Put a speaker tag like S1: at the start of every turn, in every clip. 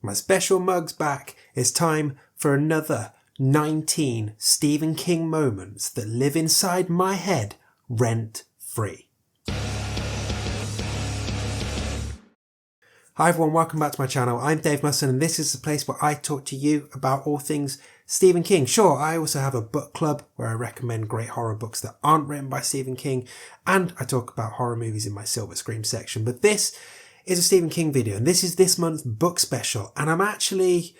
S1: My special mug's back. It's time for another 19 Stephen King moments that live inside my head rent-free. Hi everyone, welcome back to my channel. I'm Dave Musson and this is the place where I talk to you about all things Stephen King. Sure, I also have a book club where I recommend great horror books that aren't written by Stephen King, and I talk about horror movies in my Silver Scream section. But this is a Stephen King video and this is this month's book special, and I'm actually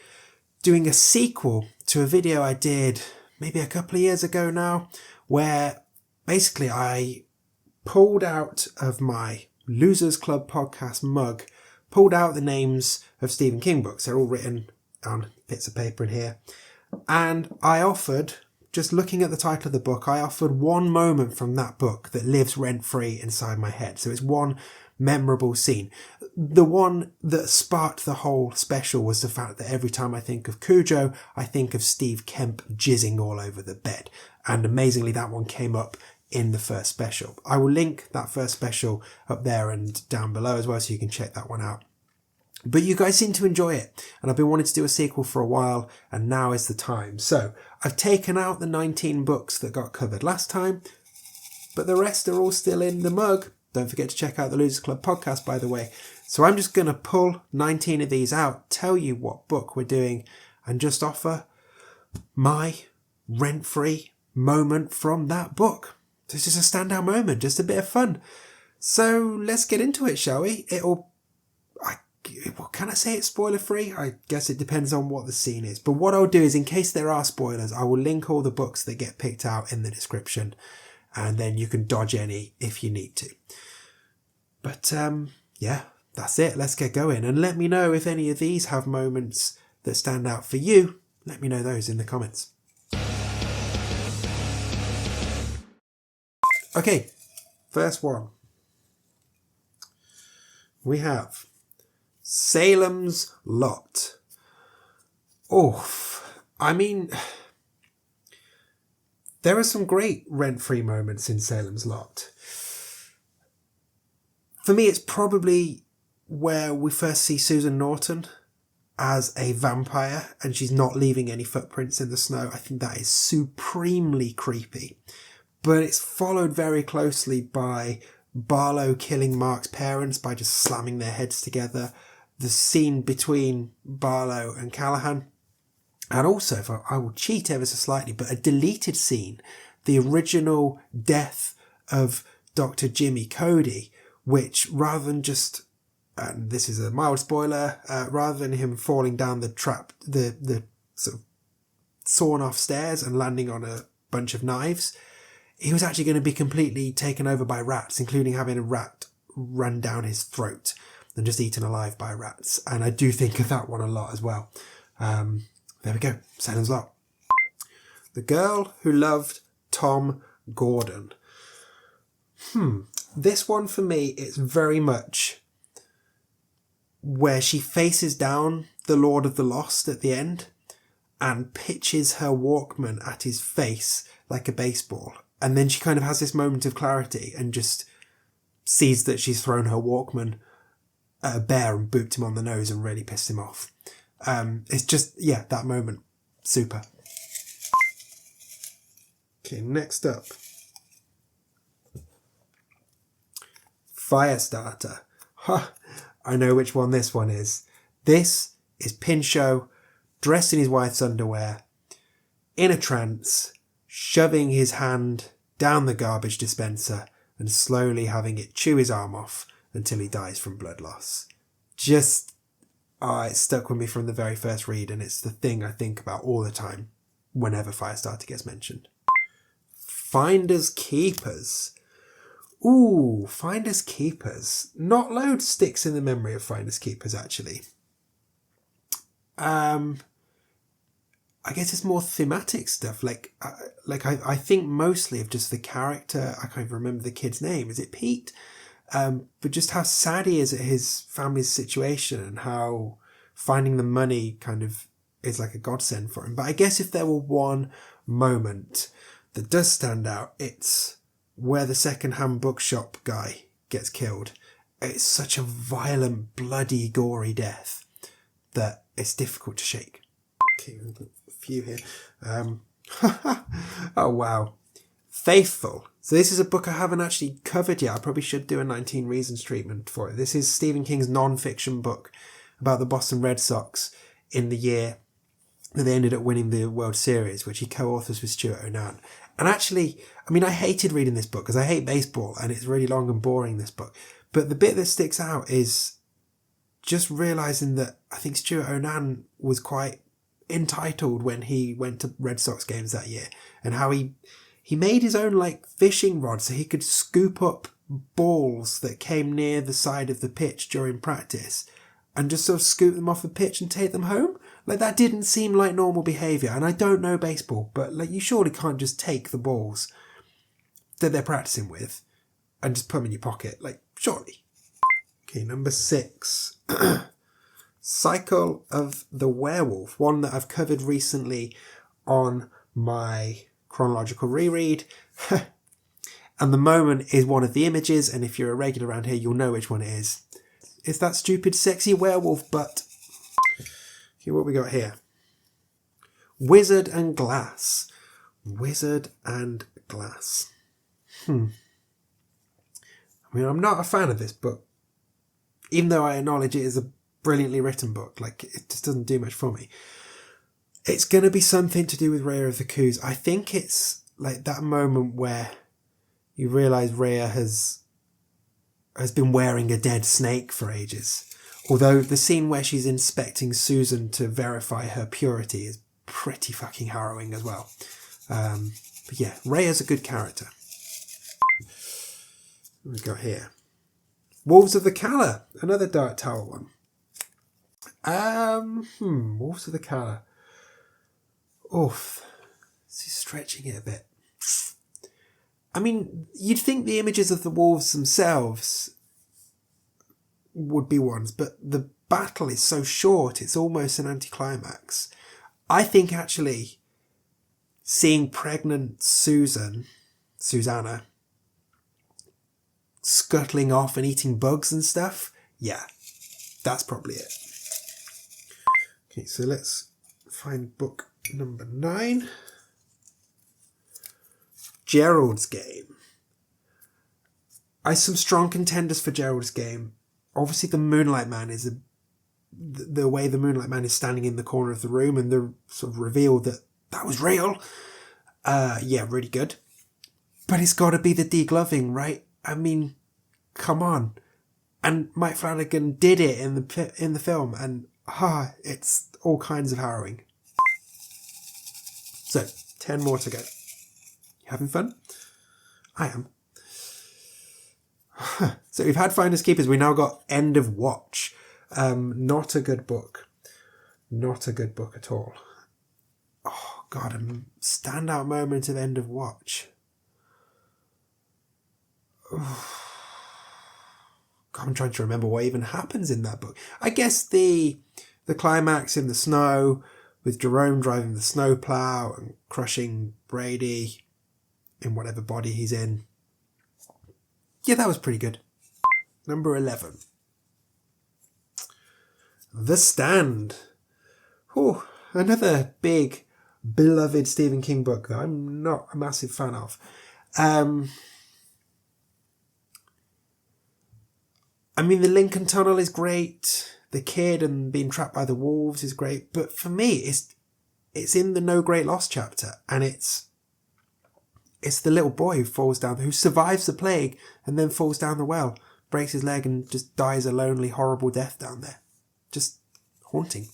S1: doing a sequel to a video I did maybe a couple of years ago now, where basically I pulled out of my Losers Club podcast mug, pulled out the names of Stephen King books. They're all written on bits of paper in here. And I offered, just looking at the title of the book, I offered one moment from that book that lives rent-free inside my head. So it's one memorable scene. The one that sparked the whole special was the fact that every time I think of Cujo, I think of Steve Kemp jizzing all over the bed. And amazingly, that one came up in the first special. I will link that first special up there and down below as well, so you can check that one out. But you guys seem to enjoy it, and I've been wanting to do a sequel for a while, and now is the time. So I've taken out the 19 books that got covered last time, but the rest are all still in the mug. Don't forget to check out the Losers Club podcast, by the way. So I'm just going to pull 19 of these out, tell you what book we're doing, and just offer my rent-free moment from that book. This is a standout moment, just a bit of fun. So let's get into it, shall we? Can I say it's spoiler free? I guess it depends on what the scene is. But what I'll do is, in case there are spoilers, I will link all the books that get picked out in the description, and then you can dodge any if you need to. But yeah, that's it. Let's get going. And let me know if any of these have moments that stand out for you. Let me know those in the comments. Okay, first one. We have Salem's Lot. I mean, there are some great rent-free moments in Salem's Lot. For me, it's probably where we first see Susan Norton as a vampire and she's not leaving any footprints in the snow. I think that is supremely creepy. But it's followed very closely by Barlow killing Mark's parents by just slamming their heads together. The scene between Barlow and Callahan. And also, if I will cheat ever so slightly, but a deleted scene, the original death of Dr. Jimmy Cody, which rather than just, and this is a mild spoiler, rather than him falling down the sort of sawn off stairs and landing on a bunch of knives, he was actually going to be completely taken over by rats, including having a rat run down his throat and just eaten alive by rats. And I do think of that one a lot as well. There we go. Salem's Lot. The Girl Who Loved Tom Gordon. This one for me, it's very much where she faces down the Lord of the Lost at the end and pitches her Walkman at his face like a baseball. And then she kind of has this moment of clarity and just sees that she's thrown her Walkman at a bear and booped him on the nose and really pissed him off. It's just, yeah, that moment. Super. Okay, next up. Firestarter. I know which one this one is. This is Pinchot dressed in his wife's underwear, in a trance, shoving his hand down the garbage dispenser and slowly having it chew his arm off until he dies from blood loss. Just, it stuck with me from the very first read, and it's the thing I think about all the time whenever Firestarter gets mentioned. Finders Keepers. Ooh, Finders Keepers. Not loads sticks in the memory of Finders Keepers, actually. I guess it's more thematic stuff. I think mostly of just the character. I can't even remember the kid's name. Is it Pete? But just how sad he is at his family's situation and how finding the money kind of is like a godsend for him. But I guess if there were one moment that does stand out, it's where the second-hand bookshop guy gets killed. It's such a violent, bloody, gory death. that it's difficult to shake. Okay, we've got a few here. Oh, wow. Faithful. So this is a book I haven't actually covered yet. I probably should do a 19 Reasons treatment for it. This is Stephen King's non-fiction book about the Boston Red Sox in the year that they ended up winning the World Series, which he co-authors with Stuart Onan. And actually, I mean, I hated reading this book because I hate baseball and it's really long and boring, this book. But the bit that sticks out is just realising that I think Stuart Onan was quite entitled when he went to Red Sox games that year, and how he made his own like fishing rod so he could scoop up balls that came near the side of the pitch during practice and just sort of scoop them off the pitch and take them home. Like, that didn't seem like normal behaviour. And I don't know baseball, but like, you surely can't just take the balls that they're practicing with and just put them in your pocket. Like, surely. Okay, number 6. Cycle of the Werewolf. One that I've covered recently on my chronological reread. And the moment is one of the images, and if you're a regular around here, you'll know which one it is. It's that stupid, sexy werewolf butt. Okay, what we got here? Wizard and Glass. Wizard and Glass. I mean, I'm not a fan of this book, even though I acknowledge it is a brilliantly written book. Like, it just doesn't do much for me. It's going to be something to do with Rhea of the Coos. I think it's like that moment where you realise Rhea has been wearing a dead snake for ages. Although the scene where she's inspecting Susan to verify her purity is pretty fucking harrowing as well. But yeah, Rhea's a good character. What we've got here? Wolves of the Calla, another Dark Tower one. Wolves of the Calla. Oof. This is stretching it a bit. I mean, you'd think the images of the wolves themselves would be ones, but the battle is so short, it's almost an anticlimax. I think actually seeing pregnant Susanna, scuttling off and eating bugs and stuff, yeah, that's probably it. Okay, so let's find book number 9. Gerald's Game. I have some strong contenders for Gerald's Game. Obviously, the Moonlight Man is the way the Moonlight Man is standing in the corner of the room, and the sort of reveal that was real. Yeah, really good. But it's got to be the degloving, right? I mean, come on. And Mike Flanagan did it in the film, and it's all kinds of harrowing. So, 10 more to go. Having fun? I am. So we've had Finders Keepers. We now got End of Watch. Not a good book. Not a good book at all. Oh, God, a standout moment of End of Watch. God, I'm trying to remember what even happens in that book. I guess the climax in the snow with Jerome driving the snowplow and crushing Brady in whatever body he's in. Yeah, that was pretty good. Number 11. The Stand. Oh, another big, beloved Stephen King book that I'm not a massive fan of. I mean, the Lincoln Tunnel is great. The kid and being trapped by the wolves is great. But for me, it's in the No Great Loss chapter, and it's the little boy who survives the plague and then falls down the well, breaks his leg and just dies a lonely, horrible death down there. Just haunting.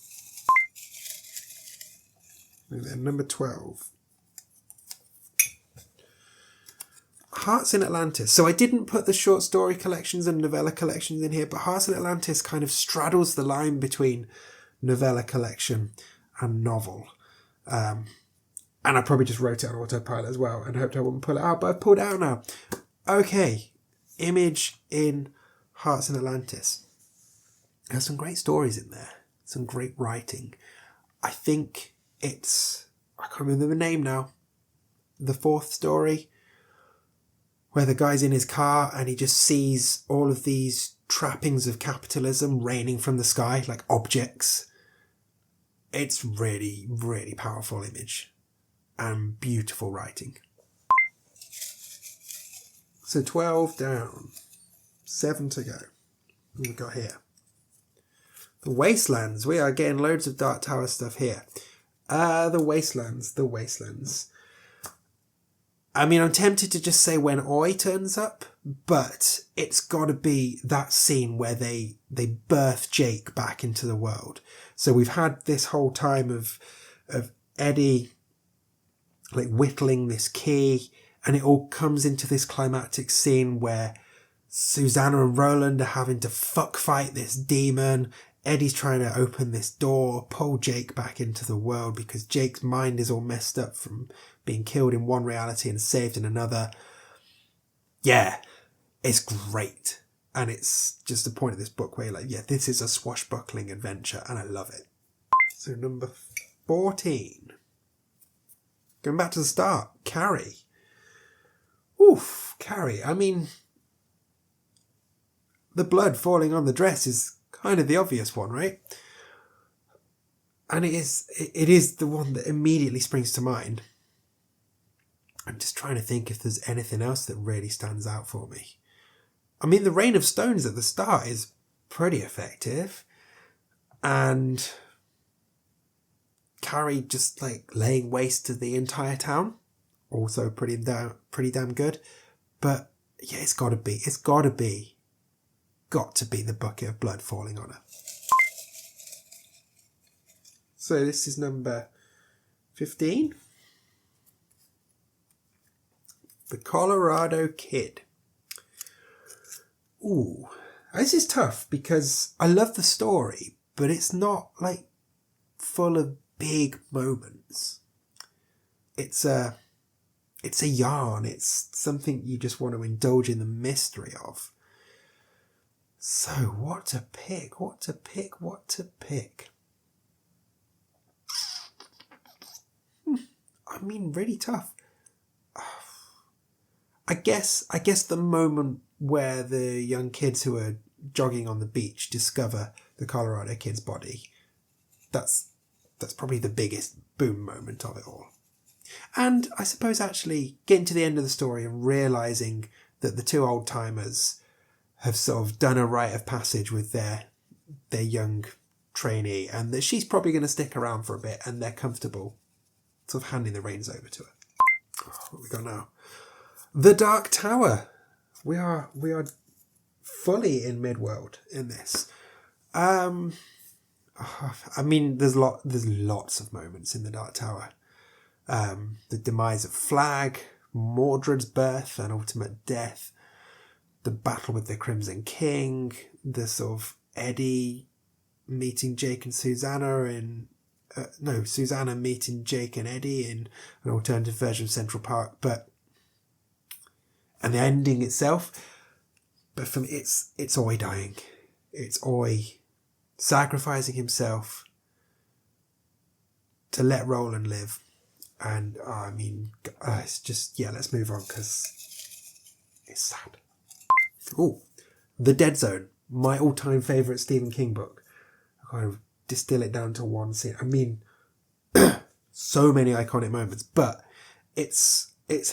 S1: And then number 12. Hearts in Atlantis. So I didn't put the short story collections and novella collections in here, but Hearts in Atlantis kind of straddles the line between novella collection and novel. And I probably just wrote it on autopilot as well and hoped I wouldn't pull it out, but I've pulled it out now. Okay, Image in Hearts in Atlantis. There's some great stories in there. Some great writing. I think I can't remember the name now, the 4th story, where the guy's in his car and he just sees all of these trappings of capitalism raining from the sky, like objects. it's really, really powerful image and beautiful writing. So 12 down, 7 to go. What have we got here? The Wastelands. We are getting loads of Dark Tower stuff here. The Wastelands. I mean, I'm tempted to just say when Oi turns up, but it's got to be that scene where they birth Jake back into the world. So we've had this whole time of Eddie like whittling this key, and it all comes into this climactic scene where Susanna and Roland are having to fight this demon. Eddie's trying to open this door, pull Jake back into the world because Jake's mind is all messed up from being killed in one reality and saved in another. Yeah, it's great. And it's just the point of this book where you're like, yeah, this is a swashbuckling adventure and I love it. So number 14. Going back to the start, Carrie. Oof, Carrie. I mean, the blood falling on the dress is kind of the obvious one, right? And it is the one that immediately springs to mind. I'm just trying to think if there's anything else that really stands out for me. I mean, the Rain of Stones at the start is pretty effective. And Carrie just like laying waste to the entire town. Also pretty damn good. But yeah, it's got to be the bucket of blood falling on her. So this is number 15. The Colorado Kid. Ooh, this is tough because I love the story, but it's not like full of big moments. It's a yarn. It's something you just want to indulge in the mystery of. So what to pick? I mean, really tough. I guess the moment where the young kids who are jogging on the beach discover the Colorado Kid's body, that's probably the biggest boom moment of it all. And I suppose actually getting to the end of the story and realising that the two old timers have sort of done a rite of passage with their young trainee, and that she's probably going to stick around for a bit, and they're comfortable sort of handing the reins over to her. What we got now? The Dark Tower. We are fully in Midworld in this. I mean, there's lots of moments in the Dark Tower. The demise of Flag, Mordred's birth and ultimate death, the battle with the Crimson King, the sort of Eddie meeting Jake and Susanna in... Susanna meeting Jake and Eddie in an alternative version of Central Park, and the ending itself. But for me, it's Oi dying. It's Oi sacrificing himself to let Roland live. And it's just, let's move on because it's sad. Oh, The Dead Zone, my all-time favourite Stephen King book. I kind of distill it down to one scene. I mean, so many iconic moments, but it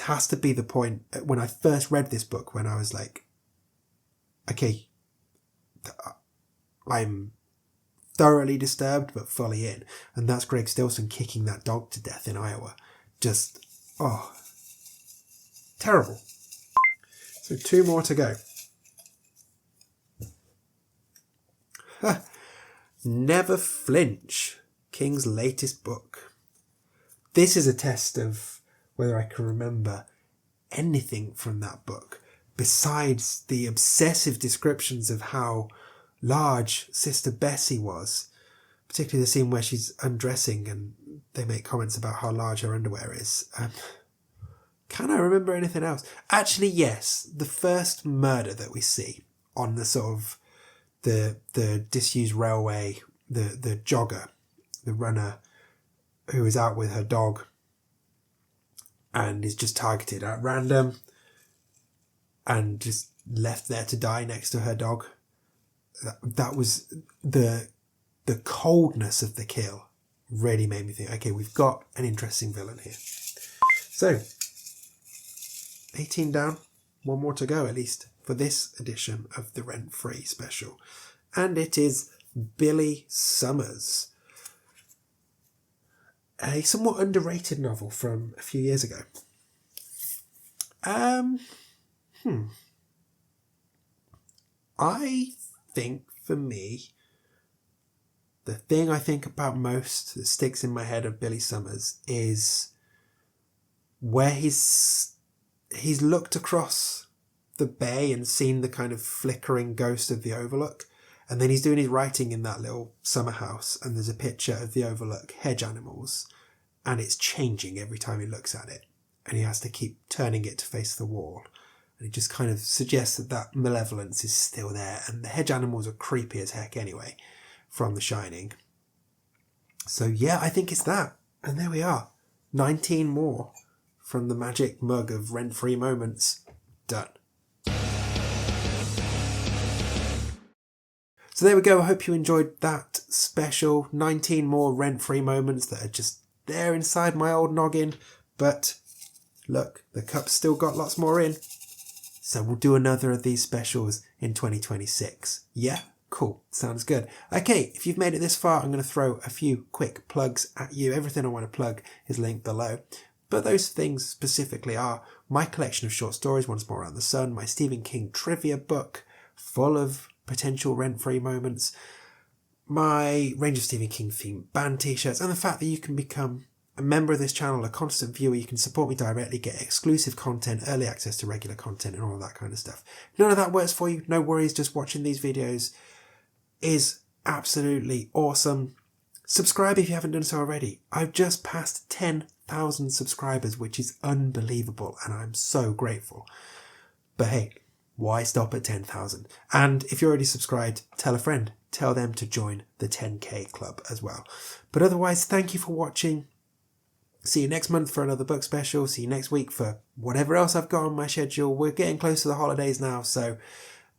S1: has to be the point when I first read this book when I was like, okay, I'm thoroughly disturbed but fully in, and that's Greg Stilson kicking that dog to death in Iowa. Just terrible. So 2 more to go. Never Flinch, King's latest book. This is a test of whether I can remember anything from that book besides the obsessive descriptions of how large Sister Bessie was, particularly the scene where she's undressing and they make comments about how large her underwear is. Can I remember anything else? Actually, yes. The first murder that we see on the sort of the disused railway, the jogger, the runner who is out with her dog and is just targeted at random and just left there to die next to her dog. That was the coldness of the kill really made me think, okay, we've got an interesting villain here. So, 18 down, one more to go at least for this edition of the Rent-Free special. And it is Billy Summers, a somewhat underrated novel from a few years ago. I think for me, the thing I think about most that sticks in my head of Billy Summers is where he's looked across the bay and seen the kind of flickering ghost of the Overlook. And then he's doing his writing in that little summer house, and there's a picture of the Overlook hedge animals, and it's changing every time he looks at it. And he has to keep turning it to face the wall. And it just kind of suggests that malevolence is still there. And the hedge animals are creepy as heck anyway, from The Shining. So yeah, I think it's that. And there we are. 19 more from the magic mug of Rent-Free Moments. Done. So there we go. I hope you enjoyed that special. 19 more Rent-Free Moments that are just there inside my old noggin. But look, the cup's still got lots more in. So we'll do another of these specials in 2026. Yeah? Cool. Sounds good. Okay, if you've made it this far, I'm going to throw a few quick plugs at you. Everything I want to plug is linked below. But those things specifically are my collection of short stories, Once More Around the Sun, my Stephen King trivia book full of potential rent-free moments, my range of Stephen King themed band t-shirts, and the fact that you can become a member of this channel, a constant viewer. You can support me directly, get exclusive content, early access to regular content, and all of that kind of stuff. None of that works for you, no worries. Just watching these videos is absolutely awesome. Subscribe if you haven't done so already. I've just passed 10,000 subscribers, which is unbelievable, and I'm so grateful. But hey, why stop at 10,000? And if you're already subscribed, tell a friend. Tell them to join the 10K club as well. But otherwise, thank you for watching. See you next month for another book special. See you next week for whatever else I've got on my schedule. We're getting close to the holidays now, so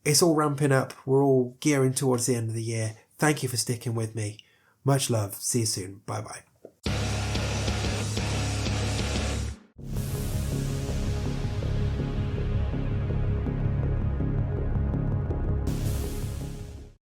S1: it's all ramping up. We're all gearing towards the end of the year. Thank you for sticking with me. Much love. See you soon. Bye-bye.